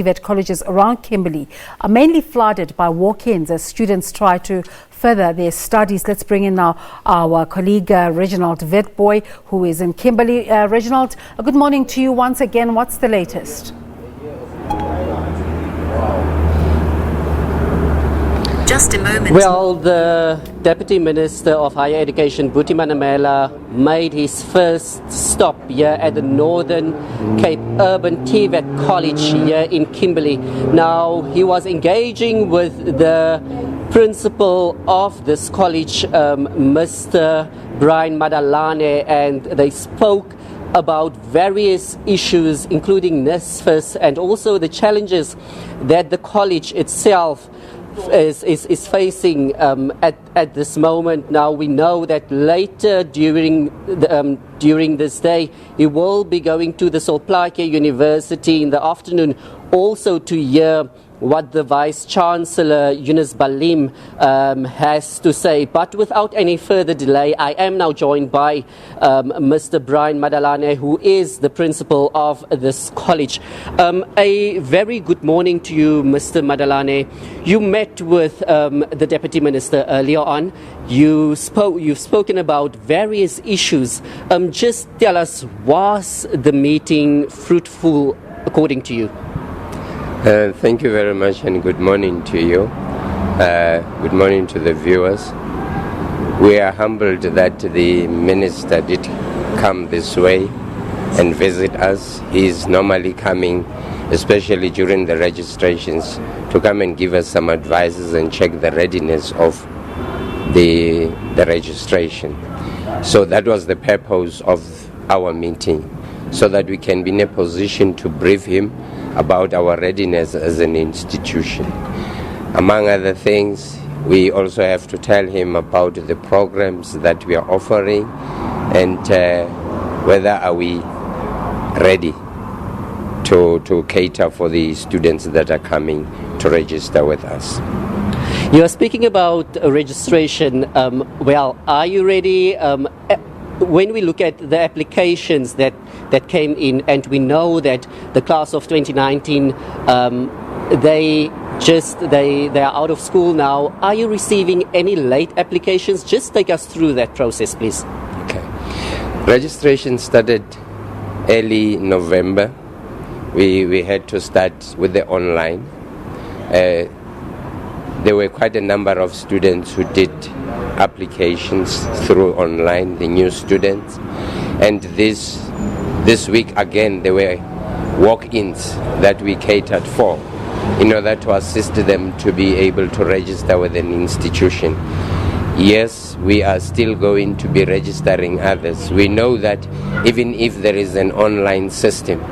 TVET Colleges around Kimberley are mainly flooded by walk-ins as students try to further their studies. Let's bring in now our colleague Reginald Witbooi, who is in Kimberley. Reginald, good morning to you once again. What's the latest? Just a moment. Well, the Deputy Minister of Higher Education, Buti Manamela, made his first stop here at the Northern Cape Urban TVET College here in Kimberley. Now, he was engaging with the principal of this college, Mr. Buti Manamela, and they spoke about various issues, including NSFAS and also the challenges that the college itself is facing at this moment. Now we know that later during this day he will be going to the Plaatje University in the afternoon also to hear what the Vice Chancellor Yunus Balim has to say. But without any further delay, I am now joined by Mr. Buti Manamela, who is the principal of this college. A very good morning to you, Mr. Manamela. You met with the Deputy Minister earlier on. You've spoken about various issues. Just tell us, was the meeting fruitful according to you? Thank you very much and good morning to you. Good morning to the viewers. We are humbled that the Minister did come this way and visit us. He is normally coming, especially during the registrations, to come and give us some advices and check the readiness of the registration. So that was the purpose of our meeting, so that we can be in a position to brief him about our readiness as an institution. Among other things, we also have to tell him about the programs that we are offering and whether are we ready to cater for the students that are coming to register with us. You are speaking about registration. Well, are you ready? When we look at the applications that came in, and we know that the class of 2019, they are out of school now. Are you receiving any late applications? Just take us through that process, please. Okay. Registration started early November. We had to start with the online. There were quite a number of students who did applications through online, the new students, and this week again there were walk-ins that we catered for in order to assist them to be able to register with an institution. Yes, we are still going to be registering others. We know that even if there is an online system,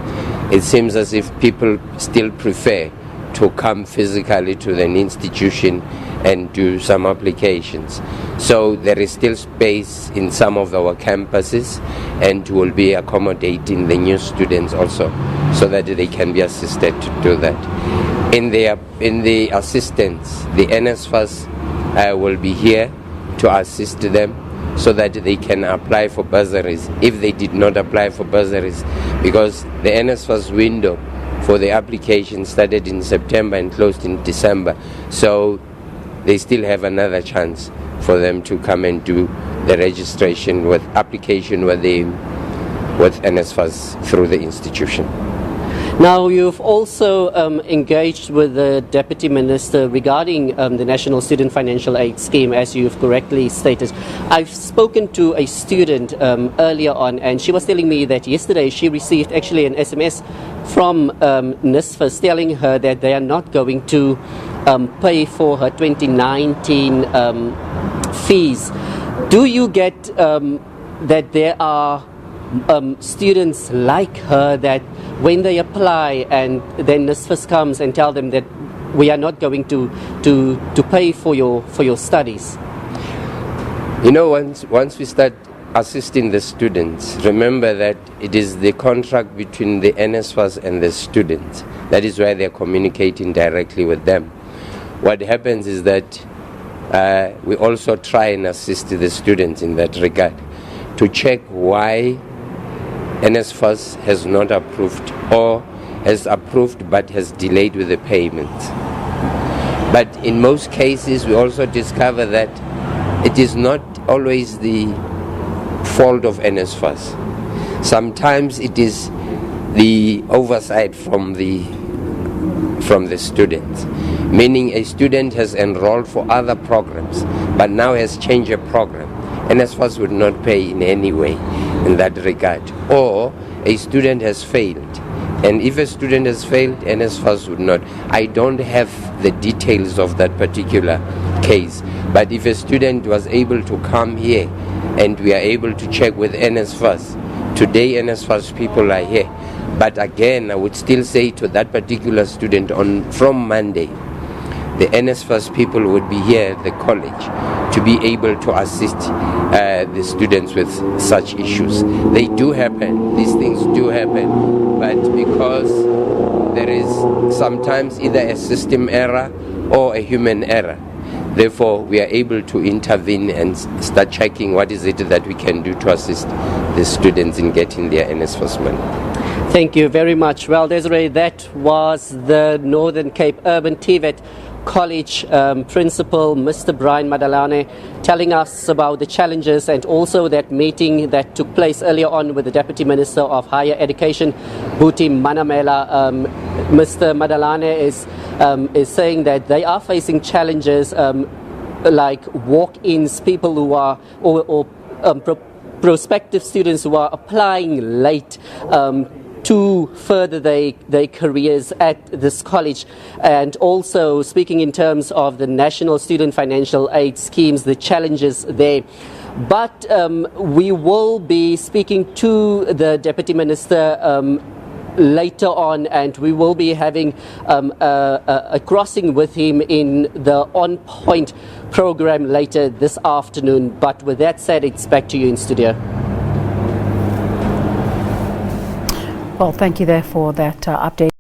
it seems as if people still prefer to come physically to an institution and do some applications. So there is still space in some of our campuses, and we'll be accommodating the new students also so that they can be assisted to do that. In the assistance, the NSFAS will be here to assist them so that they can apply for bursaries if they did not apply for bursaries, because the NSFAS window for the application started in September and closed in December. So they still have another chance for them to come and do the registration with application with NSFAS through the institution. Now, you've also engaged with the Deputy Minister regarding the National Student Financial Aid Scheme, as you've correctly stated. I've spoken to a student earlier on, and she was telling me that yesterday she received actually an SMS from NSFAS telling her that they are not going to pay for her 2019 fees. Do you get that there are students like her that when they apply and then NSFAS comes and tell them that we are not going to pay for your studies? You know, once we start assisting the students, remember that it is the contract between the NSFAS and the students. That is why they're communicating directly with them. What happens is that we also try and assist the students in that regard to check why NSFAS has not approved or has approved but has delayed with the payment. But in most cases, we also discover that it is not always the fault of NSFAS. Sometimes it is the oversight from the students, meaning a student has enrolled for other programs but now has changed a program. NSFAS would not pay in any way in that regard. Or a student has failed, and if a student has failed, NSFAS would not. I don't have the details of that particular case, but if a student was able to come here and we are able to check with NSFAS, today NSFAS people are here. But again, I would still say to that particular student from Monday, the NSFAS people would be here at the college to be able to assist the students with such issues. They do happen, these things do happen, but because there is sometimes either a system error or a human error, therefore we are able to intervene and start checking what is it that we can do to assist the students in getting their NSFAS money. Thank you very much. Well, Desiree, that was the Northern Cape Urban TVET College Principal, Mr. Brian Madalane, telling us about the challenges and also that meeting that took place earlier on with the Deputy Minister of Higher Education, Buti Manamela. Mr. Madalane is saying that they are facing challenges like walk-ins, people who are or prospective students who are applying late to further their careers at this college, and also speaking in terms of the National Student Financial Aid schemes, the challenges there. But we will be speaking to the Deputy Minister later on, and we will be having a crossing with him in the On Point program later this afternoon. But with that said, it's back to you in studio. Well, thank you there for that update.